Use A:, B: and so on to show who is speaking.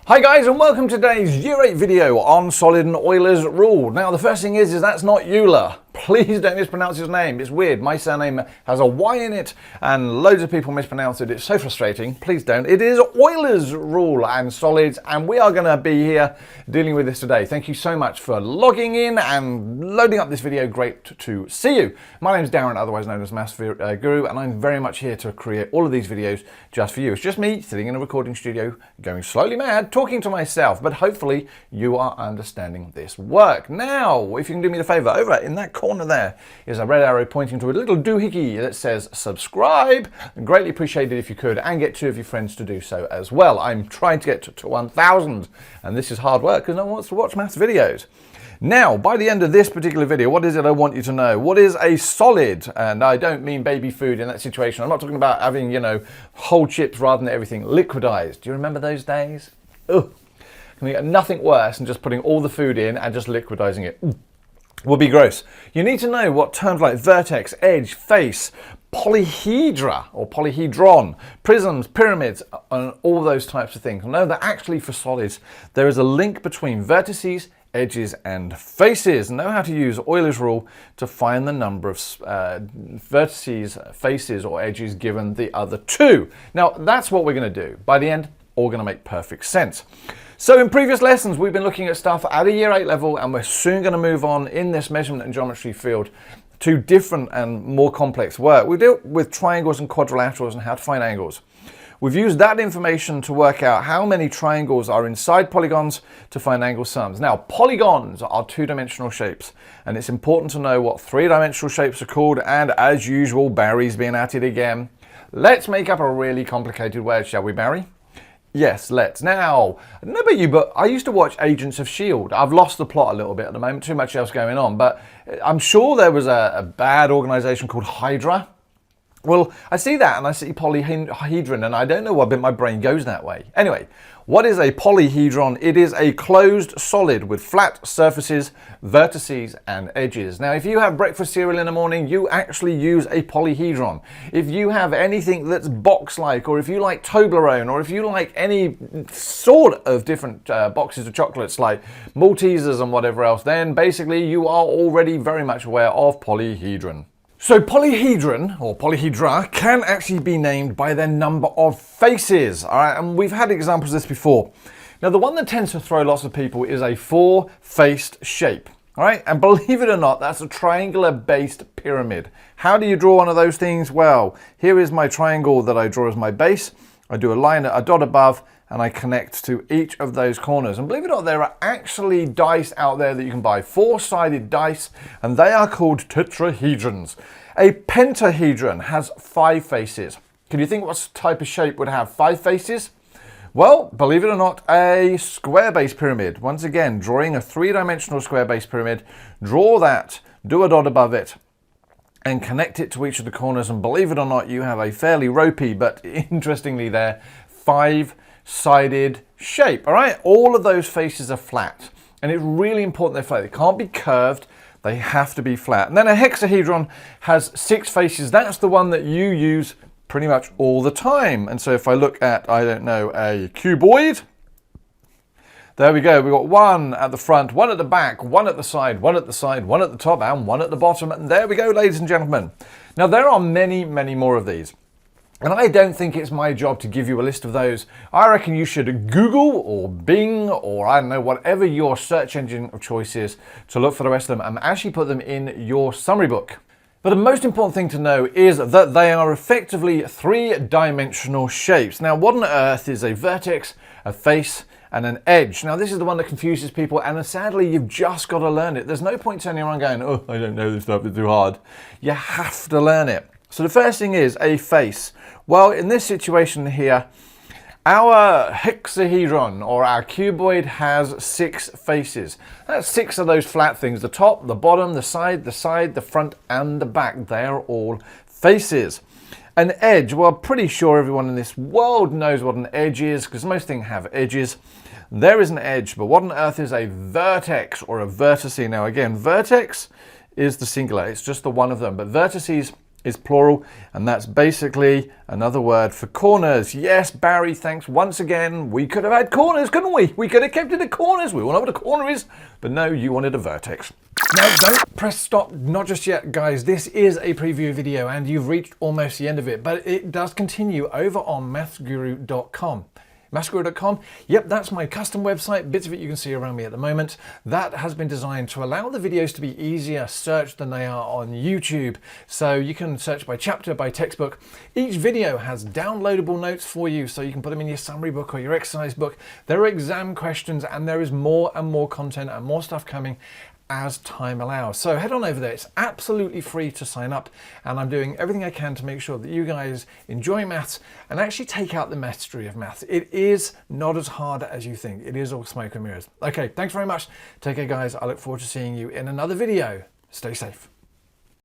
A: Hi guys, and welcome to today's Year 8 video on solid and Euler's rule. Now the first thing is that's not Euler. Please don't mispronounce his name. It's weird. My surname has a Y in it and loads of people mispronounce it. It's so frustrating. Please don't. It is Euler's rule and solids, and we are going to be here dealing with this today. Thank you so much for logging in and loading up this video. Great to see you. My name is Darren, otherwise known as MaffsGuru, and I'm very much here to create all of these videos just for you. It's just me sitting in a recording studio going slowly mad, talking to myself, but hopefully you are understanding this work. Now, if you can do me the favor, over in that corner there is a red arrow pointing to a little doohickey that says subscribe. Greatly appreciated if you could, and get 2 of your friends to do so as well. I'm trying to get to 1,000, and this is hard work because no one wants to watch maths videos. Now, by the end of this particular video, what is it I want you to know? What is a solid? And I don't mean baby food in that situation. I'm not talking about having, whole chips rather than everything liquidized. Do you remember those days? Ugh. Can we get nothing worse than just putting all the food in and just liquidizing it? Would be gross. You need to know what terms like vertex, edge, face, polyhedra or polyhedron, prisms, pyramids, and all those types of things. Know that actually for solids, there is a link between vertices, edges, and faces. Know how to use Euler's rule to find the number of vertices, faces, or edges given the other two. Now, that's what we're going to do. By the end, all going to make perfect sense. So in previous lessons, we've been looking at stuff at a Year 8 level, and we're soon going to move on in this measurement and geometry field to different and more complex work. We dealt with triangles and quadrilaterals and how to find angles. We've used that information to work out how many triangles are inside polygons to find angle sums. Now, polygons are 2-dimensional shapes, and it's important to know what 3-dimensional shapes are called, and as usual, Barry's being at it again. Let's make up a really complicated word, shall we, Barry? Yes, let's. Now, I don't know about you, but I used to watch Agents of S.H.I.E.L.D. I've lost the plot a little bit at the moment, too much else going on, but I'm sure there was a bad organization called Hydra. Well, I see that and I see Polyhedron, and I don't know why, but my brain goes that way. Anyway, what is a polyhedron? It is a closed solid with flat surfaces, vertices, and edges. Now, if you have breakfast cereal in the morning, you actually use a polyhedron. If you have anything that's box-like, or if you like Toblerone, or if you like any sort of different boxes of chocolates like Maltesers and whatever else, then basically you are already very much aware of polyhedron. So polyhedron, or polyhedra, can actually be named by their number of faces, all right? And we've had examples of this before. Now, the one that tends to throw lots of people is a 4-faced shape, all right? And believe it or not, that's a triangular-based pyramid. How do you draw one of those things? Well, here is my triangle that I draw as my base. I do a line, a dot above, and I connect to each of those corners. And believe it or not, there are actually dice out there that you can buy, 4-sided dice, and they are called tetrahedrons. A pentahedron has 5 faces. Can you think what type of shape would have 5 faces? Well, believe it or not, a square-based pyramid. Once again, drawing a 3-dimensional square-based pyramid, draw that, do a dot above it, and connect it to each of the corners, and believe it or not, you have a fairly ropey, but interestingly there, 5-sided shape. All right, all of those faces are flat, and it's really important they're flat. They can't be curved, they have to be flat. And then a hexahedron has 6 faces. That's the one that you use pretty much all the time. And so if I look at, I don't know, a cuboid, there we go. We've got 1 at the front, 1 at the back, 1 at the side, 1 at the side, 1 at the top, and 1 at the bottom. And there we go, ladies and gentlemen. Now, there are many, many more of these. And I don't think it's my job to give you a list of those. I reckon you should Google or Bing or I don't know, whatever your search engine of choice is, to look for the rest of them and actually put them in your summary book. But the most important thing to know is that they are effectively 3-dimensional shapes. Now, what on earth is a vertex, a face, and an edge? Now, this is the one that confuses people, and sadly, you've just got to learn it. There's no point turning around going, oh, I don't know this stuff, it's too hard. You have to learn it. So the first thing is a face. Well, in this situation here, our hexahedron or our cuboid has 6 faces. That's 6 of those flat things. The top, the bottom, the side, the front, and the back. They're all faces. An edge, well, pretty sure everyone in this world knows what an edge is, because most things have edges. There is an edge, but what on earth is a vertex or a vertice? Now again, vertex is the singular, it's just the one of them, but vertices is plural, and that's basically another word for corners. Yes, Barry, thanks once again. We could have had corners, couldn't we? We could have kept it at corners. We all know what a corner is, but no, you wanted a vertex. Now, don't press stop, not just yet, guys. This is a preview video, and you've reached almost the end of it, but it does continue over on MaffsGuru.com. MaffsGuru.com, yep, that's my custom website. Bits of it you can see around me at the moment. That has been designed to allow the videos to be easier searched than they are on YouTube. So you can search by chapter, by textbook. Each video has downloadable notes for you, so you can put them in your summary book or your exercise book. There are exam questions, and there is more and more content and more stuff coming as time allows. So head on over there. It's absolutely free to sign up, and I'm doing everything I can to make sure that you guys enjoy maths and actually take out the mastery of maths. It is not as hard as you think. It is all smoke and mirrors. Okay, thanks very much. Take care, guys. I look forward to seeing you in another video. Stay safe.